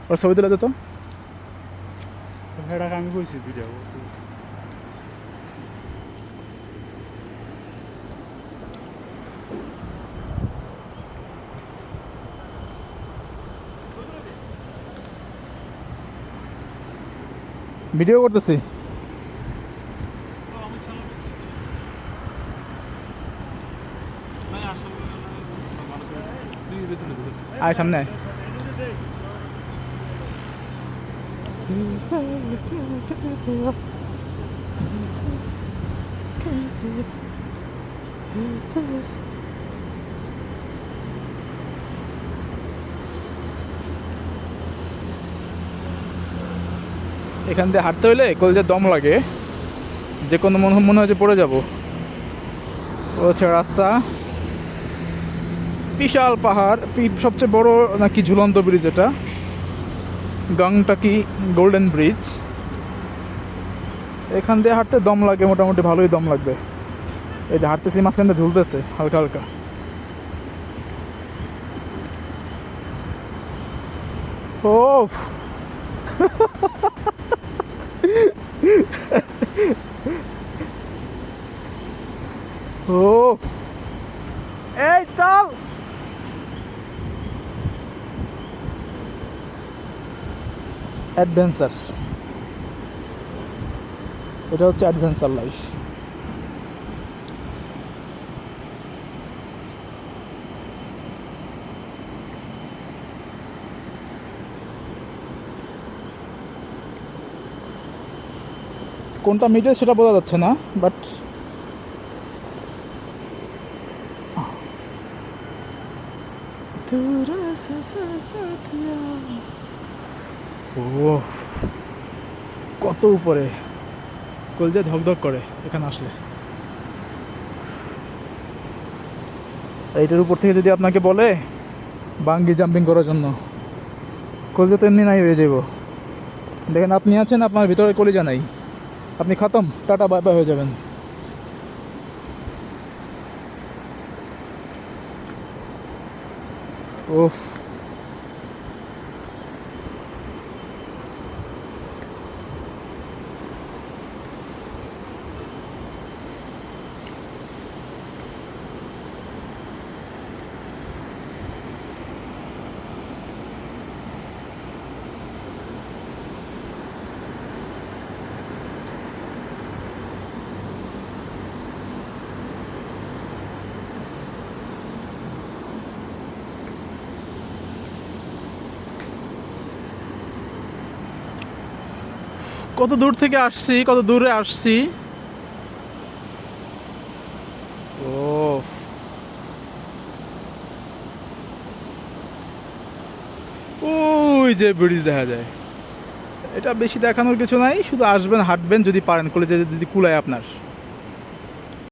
ওর ছবি তুলে তো ভেড়াকে আমি কইছি ভিডিও ভিডিও করতেছি। আয় সামনে আয়। এখান দিয়ে হাঁটতে হইলে কলেজের দম লাগে, যে কোনো মনে হয় যে পড়ে যাবো। ও হচ্ছে রাস্তা, বিশাল পাহাড়, সবচেয়ে বড় নাকি ঝুলন্ত ব্রিজ এটা, গাংটাকি গোল্ডেন ব্রিজ। এখান দিয়ে হাঁটতে দম লাগে, মোটামুটি ভালোই দম লাগবে। এই যে হাঁটতেছি, মাঝখান দিয়ে ঝুলতেছে হালকা হালকা। ও ও এই চল। অ্যাডভেঞ্চার, এটা হচ্ছে অ্যাডভেঞ্চার লাইফ। কোনটা মিডল সেটা বোঝা যাচ্ছে না, বাট ও কত উপরে, কলজা ধকধক করে এখানে আসলে। এইটার উপর থেকে যদি আপনাকে বলে বাঙ্গি জাম্পিং করার জন্য, কলজা তো এমনি নাই হয়ে যাব। দেখেন আপনি আছেন, আপনার ভিতরে কলিজা নাই, আপনি খতম, টাটা বাই বাই হয়ে যাবেন। ওফ, কত দূর থেকে আসছি, কত দূরে আসছি। ও ওই যে ব্রিজ দেখা যায়, এটা বেশি দেখানোর কিছু নাই, শুধু আসবেন হাঁটবেন যদি পারেন, কলেজে যদি কুলায় আপনার।